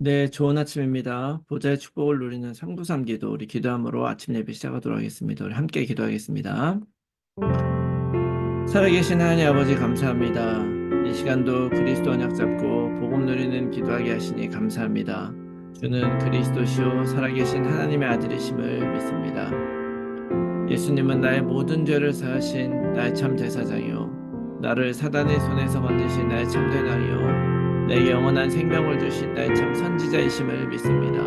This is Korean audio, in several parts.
네, 좋은 아침입니다. 보좌의 축복을 누리는 상부삼 기도, 우리 기도함으로 아침 예배 시작하도록 하겠습니다. 우리 함께 기도하겠습니다. 살아계신 하나님 아버지 감사합니다. 이 시간도 그리스도 언약 잡고 복음 누리는 기도하게 하시니 감사합니다. 주는 그리스도시요 살아계신 하나님의 아들이심을 믿습니다. 예수님은 나의 모든 죄를 사하신 나의 참 제사장이요 나를 사단의 손에서 건지신 나의 참된 왕이요 내게 영원한 생명을 주신 나의 참 선지자이심을 믿습니다.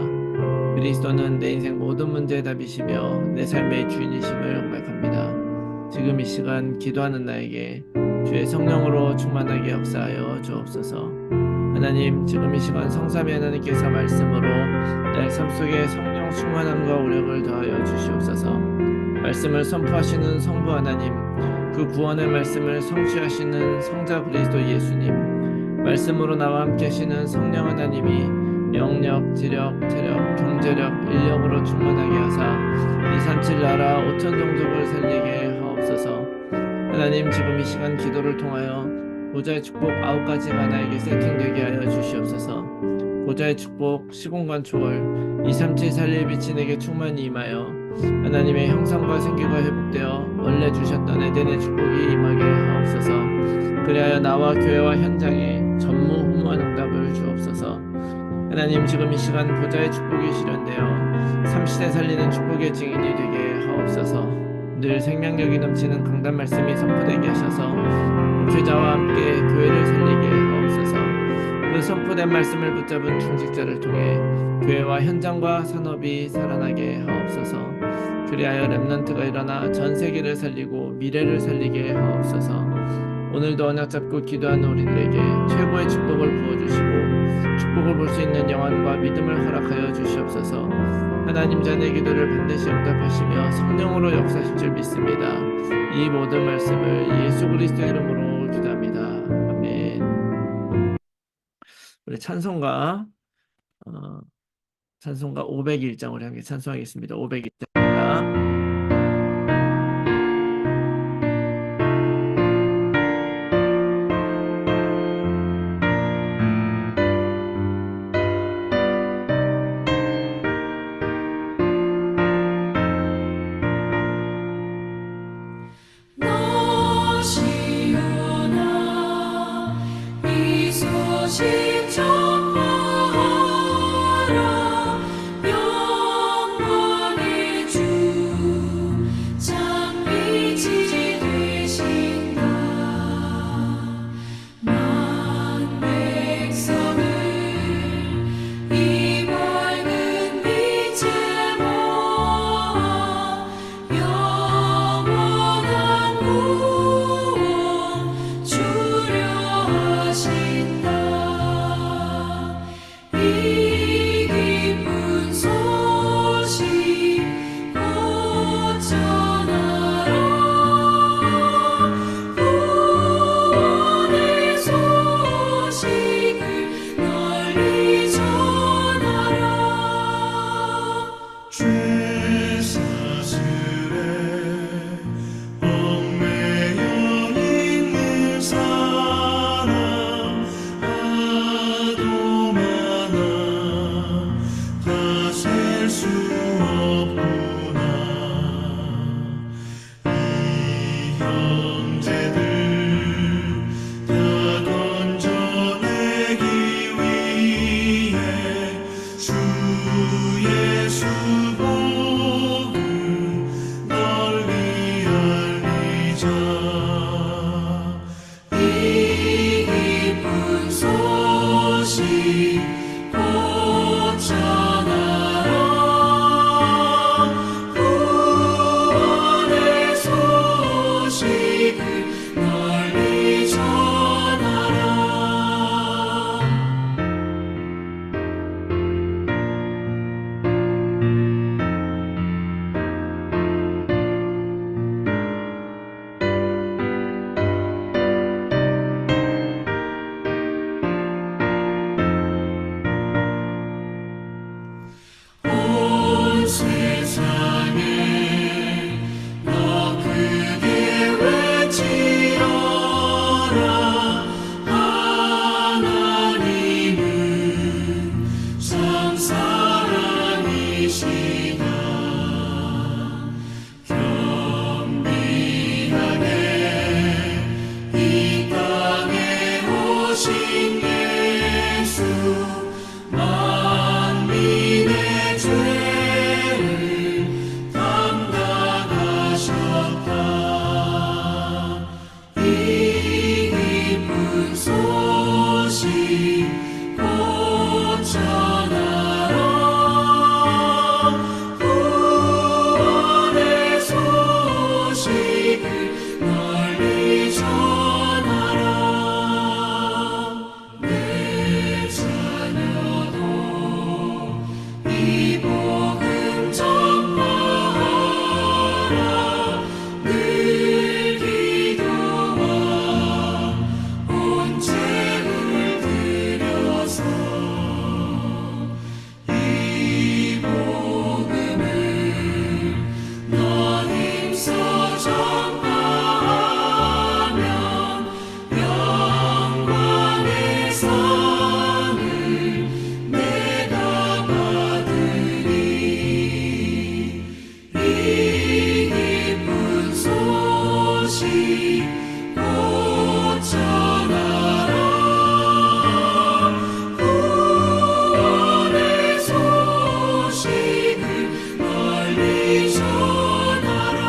그리스도는 내 인생 모든 문제의 답이시며 내 삶의 주인이심을 고백합니다. 지금 이 시간 기도하는 나에게 주의 성령으로 충만하게 역사하여 주옵소서. 하나님, 지금 이 시간 성삼위 하나님께서 말씀으로 내 삶 속에 성령 충만함과 오력을 더하여 주시옵소서. 말씀을 선포하시는 성부 하나님, 그 구원의 말씀을 성취하시는 성자 그리스도 예수님, 말씀으로 나와 함께 하시는 성령 하나님이 영력, 지력, 체력, 경제력, 인력으로 충만하게 하사 237 나라 5천 종족을 살리게 하옵소서. 하나님, 지금 이 시간 기도를 통하여 보좌의 축복 9가지가 나에게 세팅되게 하여 주시옵소서. 보좌의 축복, 시공간 초월, 237 살릴 빛이 내게 충만히 임하여 하나님의 형상과 생기가 회복되어 원래 주셨던 에덴의 축복이 임하게 하옵소서. 그리하여 나와 교회와 현장에 전무후무한 응답을 주옵소서. 하나님, 지금 이 시간 보좌의 축복이 실현되어 3시대 살리는 축복의 증인이 되게 하옵소서. 늘 생명력이 넘치는 강단 말씀이 선포되게 하셔서 목회자와 함께 교회를 살리게 하옵소서. 그 선포된 말씀을 붙잡은 중직자를 통해 교회와 현장과 산업이 살아나게 하옵소서. 그리하여 렘넌트가 일어나 전 세계를 살리고 미래를 살리게 하옵소서. 오늘도 언약 잡고 기도하는 우리들에게 최고의 축복을 부어주시고 축복을 볼 수 있는 영안과 믿음을 허락하여 주시옵소서. 하나님, 자녀의 기도를 반드시 응답하시며 성령으로 역사하실 줄 믿습니다. 이 모든 말씀을 예수 그리스도 이름으로 기도합니다. 아멘. 우리 찬송가 501장 우리 함께 찬송하겠습니다. 501장입니다. 주려 하신다. 예수 만민의 죄를 담당하셨다. 이 기쁜 소식 곧 전하라. 구원의 소식을 널리 전하라. 내 자녀도 이 복음 전파하라. 늘 기도와 온 재물 들여서 이 복음을 넌 힘써 전파하면 영광의 상을 내가 받으리. 이 기쁜 소식 곧 전하라. 구원의 소식을 널리 전하라.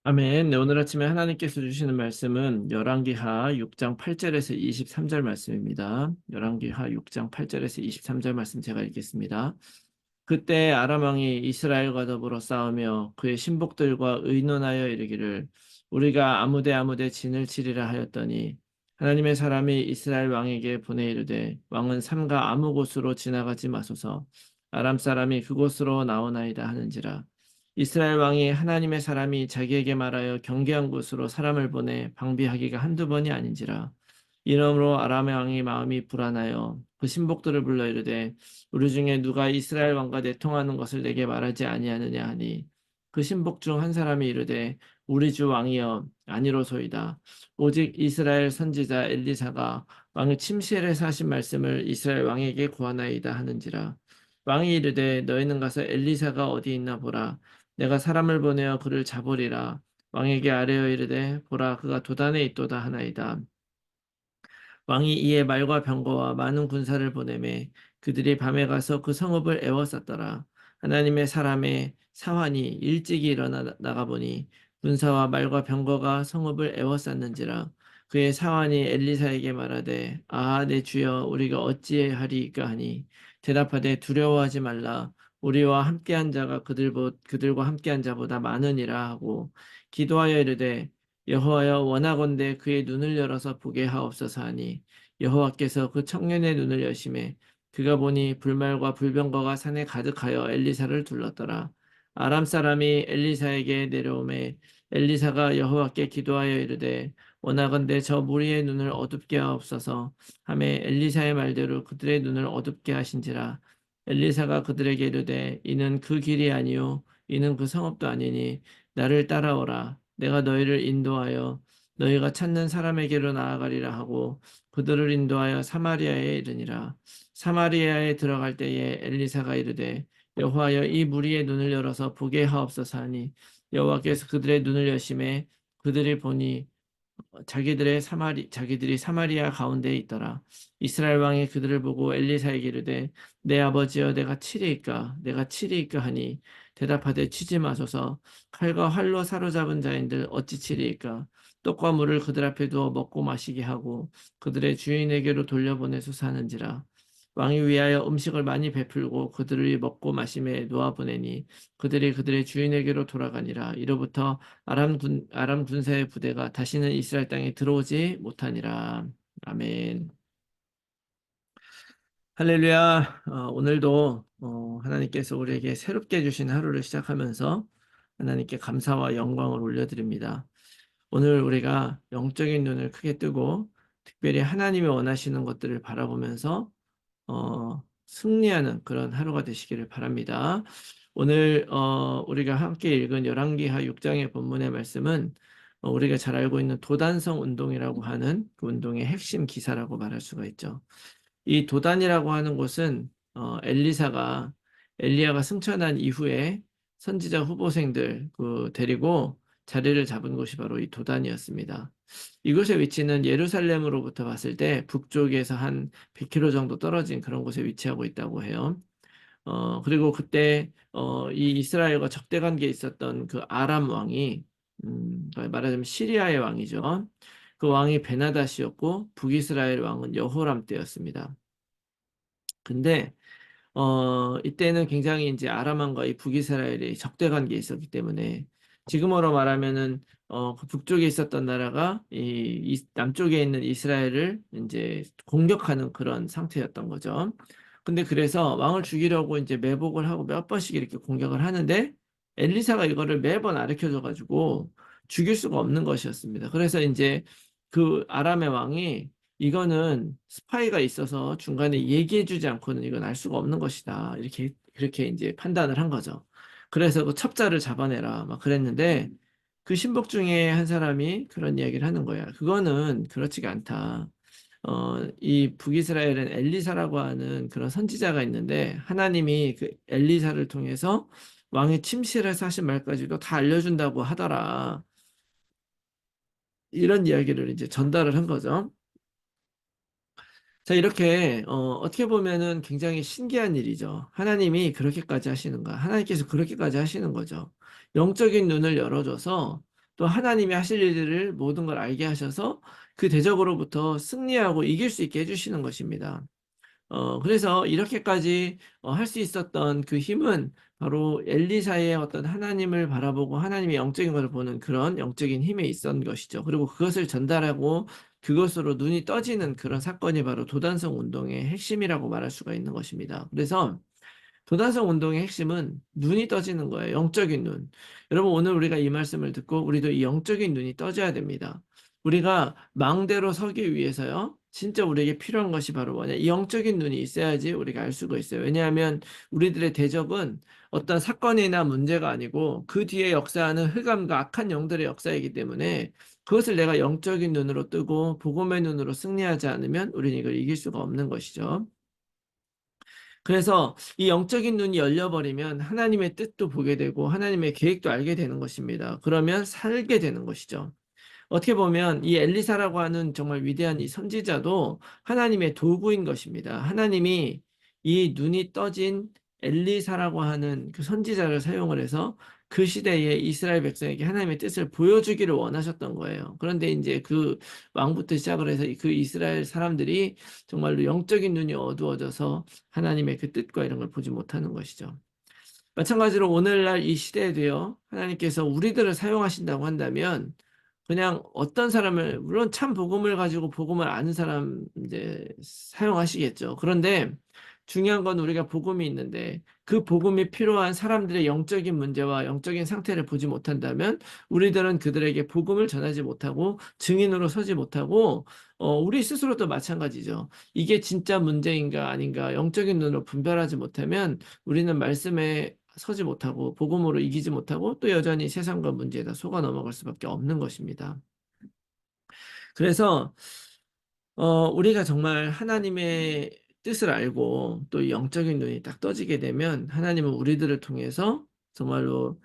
아멘. 네, 오늘 아침에 하나님께서 주시는 말씀은 열왕기하 6장 8절에서 23절 말씀입니다. 열왕기하 6장 8절에서 23절 말씀 제가 읽겠습니다. 그때 아람 왕이 이스라엘과 더불어 싸우며 그의 신복들과 의논하여 이르기를 우리가 아무데 진을 치리라 하였더니 하나님의 사람이 이스라엘 왕에게 보내 이르되 왕은 삼가 아무 곳으로 지나가지 마소서 아람 사람이 그곳으로 나오나이다 하는지라. 이스라엘 왕이 하나님의 사람이 자기에게 말하여 경계한 곳으로 사람을 보내 방비하기가 한두 번이 아닌지라. 이러므로 아람 왕의 마음이 불안하여 그 신복들을 불러 이르되 우리 중에 누가 이스라엘 왕과 내통하는 것을 내게 말하지 아니하느냐 하니 그 신복 중 한 사람이 이르되 우리 주 왕이여 아니로소이다. 오직 이스라엘 선지자 엘리사가 왕의 침실에서 하신 말씀을 이스라엘 왕에게 고하나이다 하는지라. 왕이 이르되 너희는 가서 엘리사가 어디 있나 보라. 내가 사람을 보내어 그를 잡으리라. 왕에게 아뢰어 이르되 보라 그가 도단에 있도다 하나이다. 왕이 이에 말과 병거와 많은 군사를 보내매 그들이 밤에 가서 그 성읍을 에워쌌더라. 하나님의 사람의 사환이 일찍이 일어나 나가보니 군사와 말과 병거가 성읍을 에워쌌는지라. 그의 사환이 엘리사에게 말하되 내 주여 우리가 어찌하리이까 하니 대답하되 두려워하지 말라. 우리와 함께한 자가 그들과 함께한 자보다 많으니라 하고 기도하여 이르되 여호와여 원하건대 그의 눈을 열어서 보게 하옵소서 하니 여호와께서 그 청년의 눈을 여심해 그가 보니 불말과 불병거가 산에 가득하여 엘리사를 둘렀더라. 아람 사람이 엘리사에게 내려오매 엘리사가 여호와께 기도하여 이르되 원하건대 저 무리의 눈을 어둡게 하옵소서 하매 엘리사의 말대로 그들의 눈을 어둡게 하신지라. 엘리사가 그들에게 이르되 이는 그 길이 아니요 이는 그 성읍도 아니니 나를 따라오라. 내가 너희를 인도하여 너희가 찾는 사람에게로 나아가리라 하고 그들을 인도하여 사마리아에 이르니라. 사마리아에 들어갈 때에 엘리사가 이르되 여호와여 이 무리의 눈을 열어서 보게 하옵소서 하니 여호와께서 그들의 눈을 여심해 그들이 보니 자기들이 사마리아 가운데에 있더라. 이스라엘 왕이 그들을 보고 엘리사에게 이르되 내 아버지여 내가 치리이까 하니 대답하되 치지 마소서. 칼과 활로 사로잡은 자인들 어찌 치리이까. 떡과 물을 그들 앞에 두어 먹고 마시게 하고 그들의 주인에게로 돌려보내소서 하는지라. 왕이 위하여 음식을 많이 베풀고 그들을 먹고 마심에 놓아 보내니 그들이 그들의 주인에게로 돌아가니라. 이로부터 아람 군사의 부대가 다시는 이스라엘 땅에 들어오지 못하니라. 아멘. 할렐루야. 오늘도 하나님께서 우리에게 새롭게 주신 하루를 시작하면서 하나님께 감사와 영광을 올려드립니다. 오늘 우리가 영적인 눈을 크게 뜨고 특별히 하나님이 원하시는 것들을 바라보면서 승리하는 그런 하루가 되시기를 바랍니다. 오늘 우리가 함께 읽은 열왕기하 6장의 본문의 말씀은 우리가 잘 알고 있는 도단성 운동이라고 하는 그 운동의 핵심 기사라고 말할 수가 있죠. 이 도단이라고 하는 곳은 엘리사가 엘리야가 승천한 이후에 선지자 후보생들 데리고 자리를 잡은 곳이 바로 이 도단이었습니다. 이곳의 위치는 예루살렘으로부터 봤을 때 북쪽에서 한 100km 정도 떨어진 그런 곳에 위치하고 있다고 해요. 그리고 그때 이 이스라엘과 적대 관계에 있었던 그 아람 왕이 말하자면 시리아의 왕이죠. 그 왕이 베나다시였고 북이스라엘 왕은 여호람 때였습니다. 근데 이때는 굉장히 이제 아람왕과 이 북이스라엘이 적대 관계에 있었기 때문에 지금으로 말하면은 그 북쪽에 있었던 나라가 이 남쪽에 있는 이스라엘을 이제 공격하는 그런 상태였던 거죠. 근데 그래서 왕을 죽이려고 이제 매복을 하고 몇 번씩 이렇게 공격을 하는데 엘리사가 이거를 매번 가르쳐줘 가지고 죽일 수가 없는 것이었습니다. 그래서 이제 그 아람의 왕이 이거는 스파이가 있어서 중간에 얘기해주지 않고는 이건 알 수가 없는 것이다. 이렇게, 그렇게 이제 판단을 한 거죠. 그래서 그 첩자를 잡아내라. 막 그랬는데 그 신복 중에 한 사람이 그런 이야기를 하는 거야. 그거는 그렇지가 않다. 이 북이스라엘은 엘리사라고 하는 그런 선지자가 있는데 하나님이 그 엘리사를 통해서 왕의 침실에서 하신 말까지도 다 알려준다고 하더라. 이런 이야기를 이제 전달을 한 거죠. 자, 이렇게, 어떻게 보면은 굉장히 신기한 일이죠. 하나님이 그렇게까지 하시는가? 하나님께서 그렇게까지 하시는 거죠. 영적인 눈을 열어줘서 또 하나님이 하실 일들을 모든 걸 알게 하셔서 그 대적으로부터 승리하고 이길 수 있게 해주시는 것입니다. 그래서 이렇게까지 할 수 있었던 그 힘은 바로 엘리사의 어떤 하나님을 바라보고 하나님의 영적인 것을 보는 그런 영적인 힘에 있었던 것이죠. 그리고 그것을 전달하고 그것으로 눈이 떠지는 그런 사건이 바로 도단성 운동의 핵심이라고 말할 수가 있는 것입니다. 그래서 도단성 운동의 핵심은 눈이 떠지는 거예요. 영적인 눈. 여러분, 오늘 우리가 이 말씀을 듣고 우리도 이 영적인 눈이 떠져야 됩니다. 우리가 망대로 서기 위해서요. 진짜 우리에게 필요한 것이 바로 뭐냐? 이 영적인 눈이 있어야지 우리가 알 수가 있어요. 왜냐하면 우리들의 대적은 어떤 사건이나 문제가 아니고 그 뒤에 역사하는 흑암과 악한 영들의 역사이기 때문에 그것을 내가 영적인 눈으로 뜨고 복음의 눈으로 승리하지 않으면 우리는 이걸 이길 수가 없는 것이죠. 그래서 이 영적인 눈이 열려버리면 하나님의 뜻도 보게 되고 하나님의 계획도 알게 되는 것입니다. 그러면 살게 되는 것이죠. 어떻게 보면 이 엘리사라고 하는 정말 위대한 이 선지자도 하나님의 도구인 것입니다. 하나님이 이 눈이 떠진 엘리사라고 하는 그 선지자를 사용을 해서 그 시대에 이스라엘 백성에게 하나님의 뜻을 보여주기를 원하셨던 거예요. 그런데 이제 그 왕부터 시작을 해서 그 이스라엘 사람들이 정말로 영적인 눈이 어두워져서 하나님의 그 뜻과 이런 걸 보지 못하는 것이죠. 마찬가지로 오늘날 이 시대에도요, 하나님께서 우리들을 사용하신다고 한다면, 그냥 어떤 사람을, 물론 참 복음을 가지고 복음을 아는 사람 이제 사용하시겠죠. 그런데 중요한 건 우리가 복음이 있는데, 그 복음이 필요한 사람들의 영적인 문제와 영적인 상태를 보지 못한다면, 우리들은 그들에게 복음을 전하지 못하고, 증인으로 서지 못하고, 우리 스스로도 마찬가지죠. 이게 진짜 문제인가 아닌가, 영적인 눈으로 분별하지 못하면, 우리는 말씀에 서지 못하고 복음으로 이기지 못하고 또 여전히 세상과 문제에다 속아 넘어갈 수밖에 없는 것입니다. 그래서 우리가 정말 하나님의 뜻을 알고 또 영적인 눈이 딱 떠지게 되면 하나님은 우리들을 통해서 정말로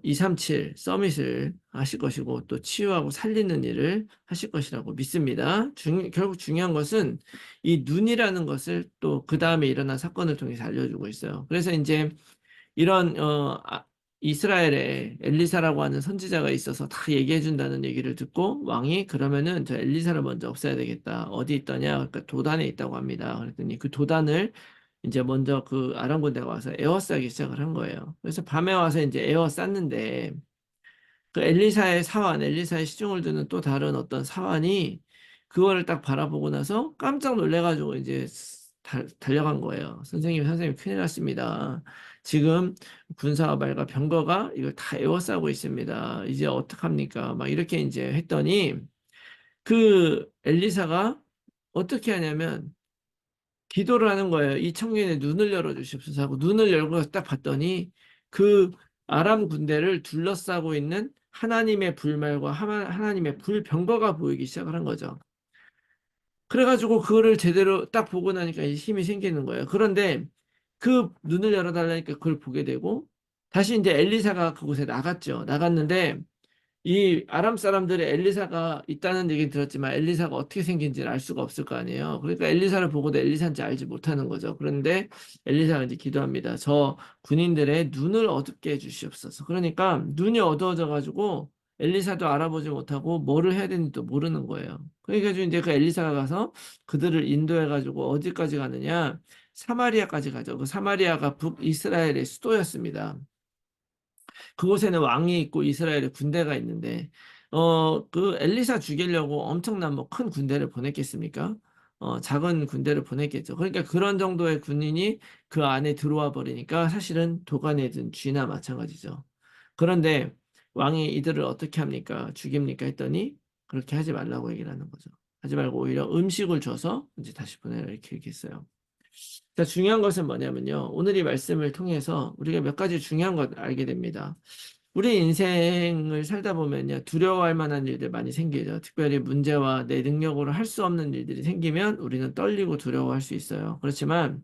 237 서밋을 하실 것이고 또 치유하고 살리는 일을 하실 것이라고 믿습니다. 결국 중요한 것은 이 눈이라는 것을 또 그 다음에 일어난 사건을 통해서 알려주고 있어요. 그래서 이제 이런 이스라엘에 엘리사라고 하는 선지자가 있어서 다 얘기해 준다는 얘기를 듣고 왕이 그러면은 저 엘리사를 먼저 없애야 되겠다. 어디 있더냐? 그러니까 도단에 있다고 합니다. 그랬더니 그 도단을 이제 먼저 그 아람 군대가 와서 에워싸기 시작을 한 거예요. 그래서 밤에 와서 이제 에워쌌는데 그 엘리사의 사환, 엘리사의 시중을 드는 또 다른 어떤 사환이 그거를 딱 바라보고 나서 깜짝 놀래가지고 이제 달려간 거예요. 선생님, 큰일 났습니다. 지금 군사와 말과 병거가 이걸 다 에워싸고 있습니다. 이제 어떡합니까? 막 이렇게 이제 했더니 그 엘리사가 어떻게 하냐면 기도를 하는 거예요. 이 청년의 눈을 열어주십시오 하고 눈을 열고 딱 봤더니 그 아람 군대를 둘러싸고 있는 하나님의 불말과 하나님의 불병거가 보이기 시작을 한 거죠. 그래가지고 그거를 제대로 딱 보고 나니까 힘이 생기는 거예요. 그런데 그 눈을 열어달라니까 그걸 보게 되고 다시 이제 엘리사가 그곳에 나갔죠. 나갔는데 이 아람 사람들이 엘리사가 있다는 얘기는 들었지만 엘리사가 어떻게 생긴지는 알 수가 없을 거 아니에요. 그러니까 엘리사를 보고도 엘리사인지 알지 못하는 거죠. 그런데 엘리사가 이제 기도합니다. 저 군인들의 눈을 어둡게 해주시옵소서. 그러니까 눈이 어두워져 가지고 엘리사도 알아보지 못하고 뭐를 해야 되는지도 모르는 거예요. 그러니까 이제 그 엘리사가 가서 그들을 인도해 가지고 어디까지 가느냐? 사마리아까지 가죠. 그 사마리아가 북이스라엘의 수도였습니다. 그곳에는 왕이 있고 이스라엘에 군대가 있는데, 그 엘리사 죽이려고 엄청난 뭐 큰 군대를 보냈겠습니까? 작은 군대를 보냈겠죠. 그러니까 그런 정도의 군인이 그 안에 들어와 버리니까 사실은 도간에 든 쥐나 마찬가지죠. 그런데 왕이 이들을 어떻게 합니까? 죽입니까? 했더니 그렇게 하지 말라고 얘기를 하는 거죠. 하지 말고 오히려 음식을 줘서 이제 다시 보내라 이렇게 얘기했어요. 자, 중요한 것은 뭐냐면요. 오늘 이 말씀을 통해서 우리가 몇 가지 중요한 것 알게 됩니다. 우리 인생을 살다 보면요. 두려워할 만한 일들 많이 생기죠. 특별히 문제와 내 능력으로 할 수 없는 일들이 생기면 우리는 떨리고 두려워할 수 있어요. 그렇지만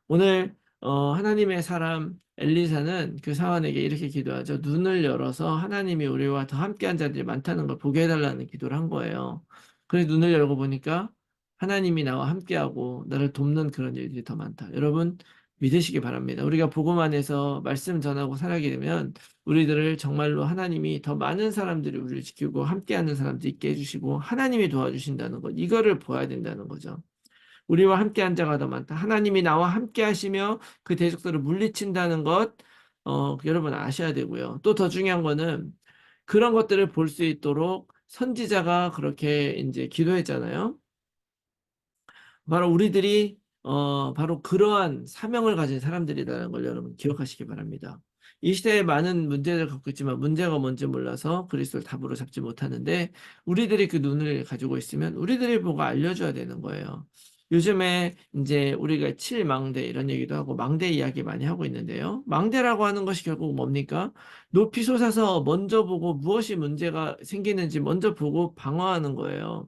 오늘 하나님의 사람 엘리사는 그 사환에게 이렇게 기도하죠. 눈을 열어서 하나님이 우리와 더 함께한 자들이 많다는 걸 보게 해달라는 기도를 한 거예요. 그래서 눈을 열고 보니까 하나님이 나와 함께하고 나를 돕는 그런 일들이 더 많다. 여러분 믿으시기 바랍니다. 우리가 복음 안에서 말씀 전하고 살아가게 되면 우리들을 정말로 하나님이 더 많은 사람들이 우리를 지키고 함께하는 사람들 있게 해주시고 하나님이 도와주신다는 것 이거를 보아야 된다는 거죠. 우리와 함께한 자가 더 많다. 하나님이 나와 함께 하시며 그 대적들을 물리친다는 것, 여러분 아셔야 되고요. 또 더 중요한 거는 그런 것들을 볼 수 있도록 선지자가 그렇게 이제 기도했잖아요. 바로 우리들이 바로 그러한 사명을 가진 사람들이라는 걸 여러분 기억하시기 바랍니다. 이 시대에 많은 문제를 갖고 있지만 문제가 뭔지 몰라서 그리스도를 답으로 잡지 못하는데 우리들이 그 눈을 가지고 있으면 우리들이 보고 알려줘야 되는 거예요. 요즘에 이제 우리가 칠망대 이런 얘기도 하고 망대 이야기 많이 하고 있는데요. 망대라고 하는 것이 결국 뭡니까? 높이 솟아서 먼저 보고 무엇이 문제가 생기는지 먼저 보고 방어하는 거예요.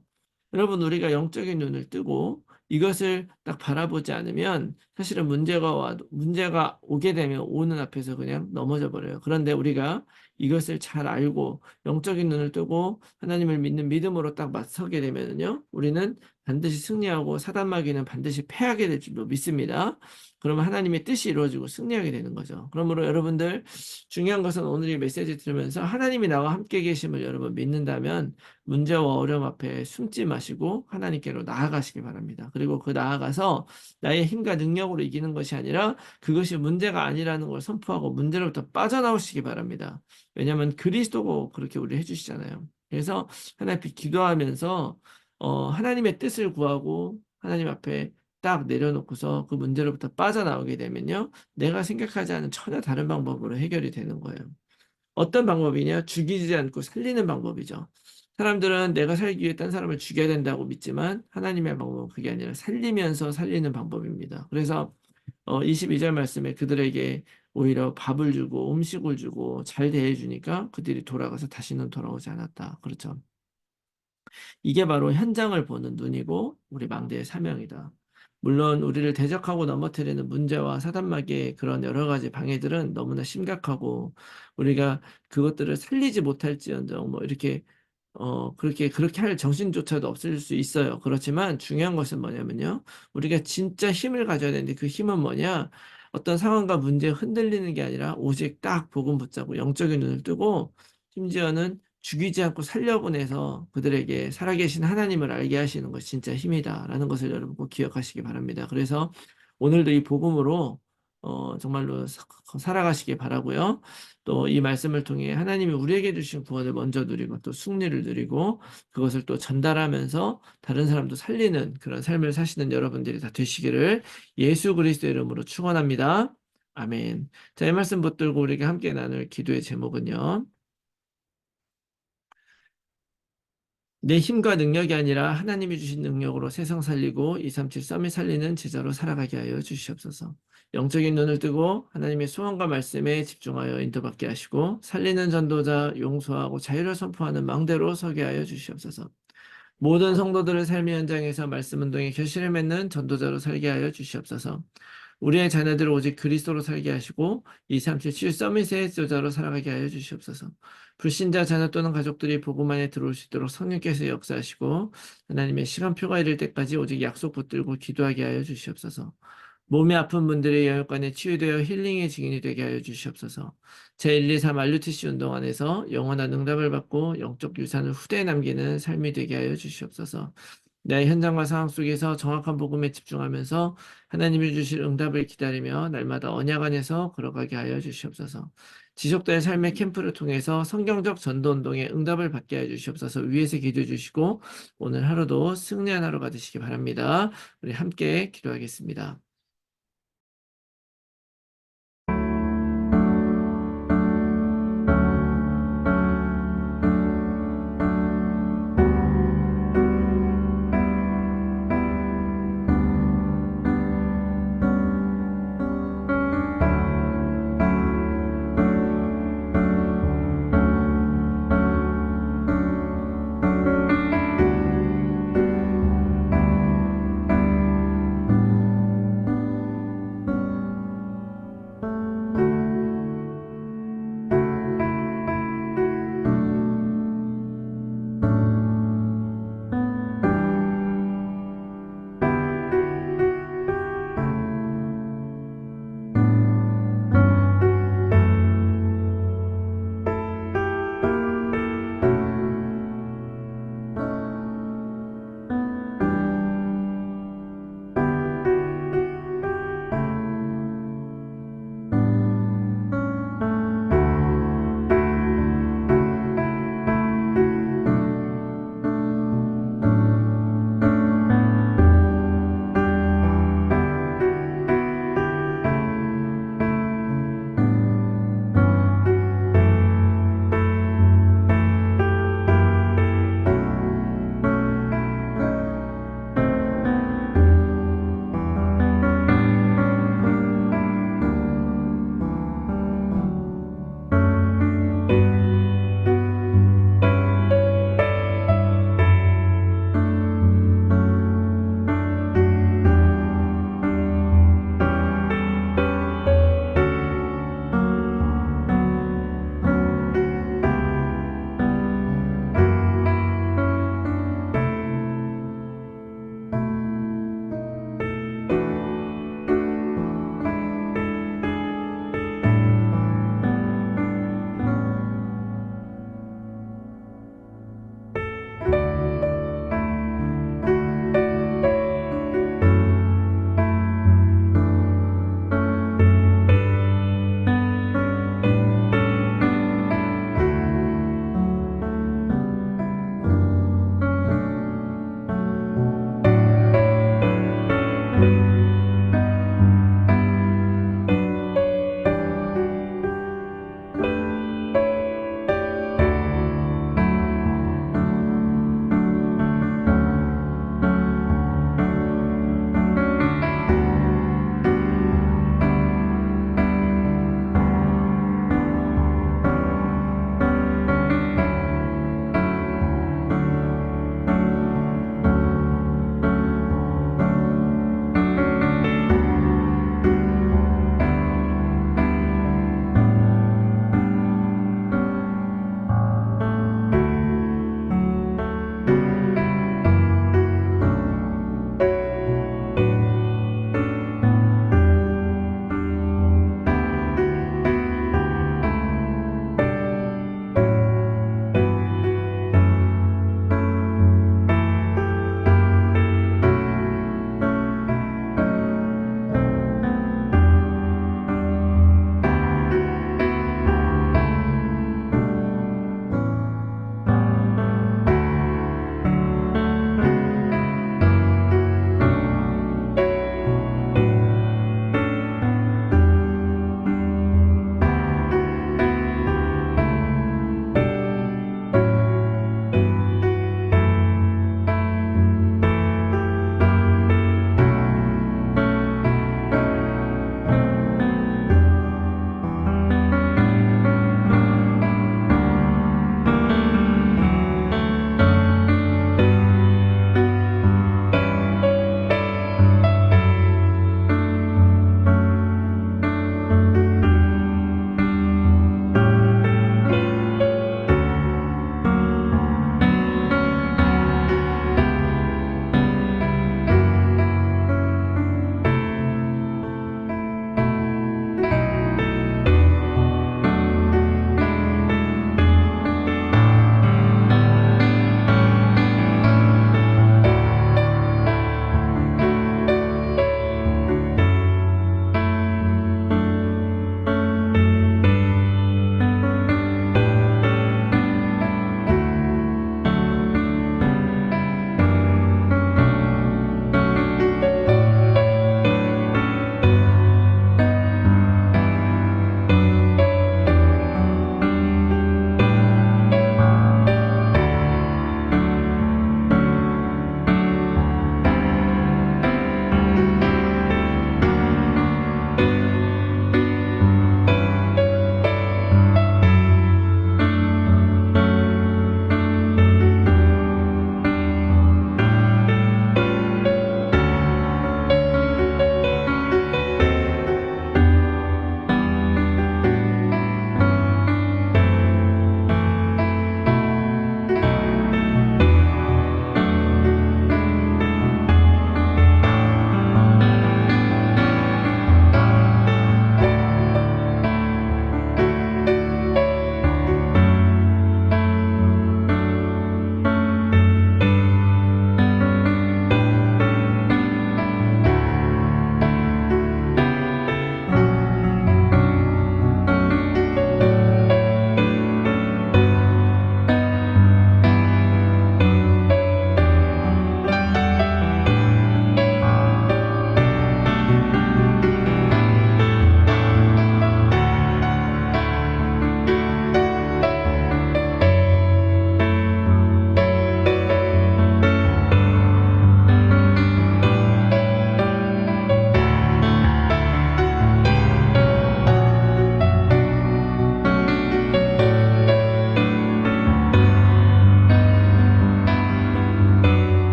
여러분, 우리가 영적인 눈을 뜨고 이것을 딱 바라보지 않으면 사실은 문제가 오게 되면 오는 앞에서 그냥 넘어져 버려요. 그런데 우리가 이것을 잘 알고 영적인 눈을 뜨고 하나님을 믿는 믿음으로 딱 맞서게 되면요. 우리는 반드시 승리하고 사단 마귀는 반드시 패하게 될 줄로 믿습니다. 그러면 하나님의 뜻이 이루어지고 승리하게 되는 거죠. 그러므로 여러분들 중요한 것은 오늘 이 메시지 들으면서 하나님이 나와 함께 계심을 여러분 믿는다면 문제와 어려움 앞에 숨지 마시고 하나님께로 나아가시기 바랍니다. 그리고 그 나아가서 나의 힘과 능력으로 이기는 것이 아니라 그것이 문제가 아니라는 걸 선포하고 문제로부터 빠져나오시기 바랍니다. 왜냐하면 그리스도가 그렇게 우리 해주시잖아요. 그래서 하나님 앞에 기도하면서 하나님의 뜻을 구하고 하나님 앞에 딱 내려놓고서 그 문제로부터 빠져나오게 되면요. 내가 생각하지 않은 전혀 다른 방법으로 해결이 되는 거예요. 어떤 방법이냐? 죽이지 않고 살리는 방법이죠. 사람들은 내가 살기 위해 딴 사람을 죽여야 된다고 믿지만 하나님의 방법은 그게 아니라 살리면서 살리는 방법입니다. 그래서 22절 말씀에 그들에게 오히려 밥을 주고 음식을 주고 잘 대해주니까 그들이 돌아가서 다시는 돌아오지 않았다. 그렇죠. 이게 바로 현장을 보는 눈이고 우리 망대의 사명이다. 물론 우리를 대적하고 넘어뜨리는 문제와 사단마귀의 그런 여러 가지 방해들은 너무나 심각하고 우리가 그것들을 살리지 못할지언정 뭐 이렇게 그렇게 할 정신조차도 없을 수 있어요. 그렇지만 중요한 것은 뭐냐면요. 우리가 진짜 힘을 가져야 되는데 그 힘은 뭐냐? 어떤 상황과 문제에 흔들리는 게 아니라 오직 딱 복음 붙잡고 영적인 눈을 뜨고 심지어는 죽이지 않고 살려보내서 그들에게 살아계신 하나님을 알게 하시는 것이 진짜 힘이다라는 것을 여러분 꼭 기억하시기 바랍니다. 그래서 오늘도 이 복음으로 정말로 살아가시기 바라고요. 또 이 말씀을 통해 하나님이 우리에게 주신 구원을 먼저 누리고 또 승리를 누리고 그것을 또 전달하면서 다른 사람도 살리는 그런 삶을 사시는 여러분들이 다 되시기를 예수 그리스도 이름으로 축원합니다. 아멘. 자, 이 말씀 붙들고 우리가 함께 나눌 기도의 제목은요. 내 힘과 능력이 아니라 하나님이 주신 능력으로 세상 살리고 237 썸을 살리는 제자로 살아가게 하여 주시옵소서. 영적인 눈을 뜨고 하나님의 소원과 말씀에 집중하여 인도받게 하시고 살리는 전도자, 용서하고 자유를 선포하는 망대로 서게 하여 주시옵소서. 모든 성도들의 삶의 현장에서 말씀 운동의 결실을 맺는 전도자로 살게 하여 주시옵소서. 우리의 자녀들을 오직 그리스도로 살게 하시고 237 서밋의 지도자로 살아가게 하여 주시옵소서. 불신자 자녀 또는 가족들이 복음 안에 들어올 수 있도록 성령께서 역사하시고 하나님의 시간표가 이를 때까지 오직 약속 붙들고 기도하게 하여 주시옵소서. 몸이 아픈 분들의 영역간에 치유되어 힐링의 증인이 되게 하여 주시옵소서. 제123 말루티시 운동 안에서 영원한 응답을 받고 영적 유산을 후대에 남기는 삶이 되게 하여 주시옵소서. 내 현장과 상황 속에서 정확한 복음에 집중하면서 하나님이 주실 응답을 기다리며 날마다 언약 안에서 걸어가게 하여 주시옵소서. 지속된 삶의 캠프를 통해서 성경적 전도운동에 응답을 받게 하여 주시옵소서. 위에서 기도해 주시고 오늘 하루도 승리한 하루가 되시기 바랍니다. 우리 함께 기도하겠습니다.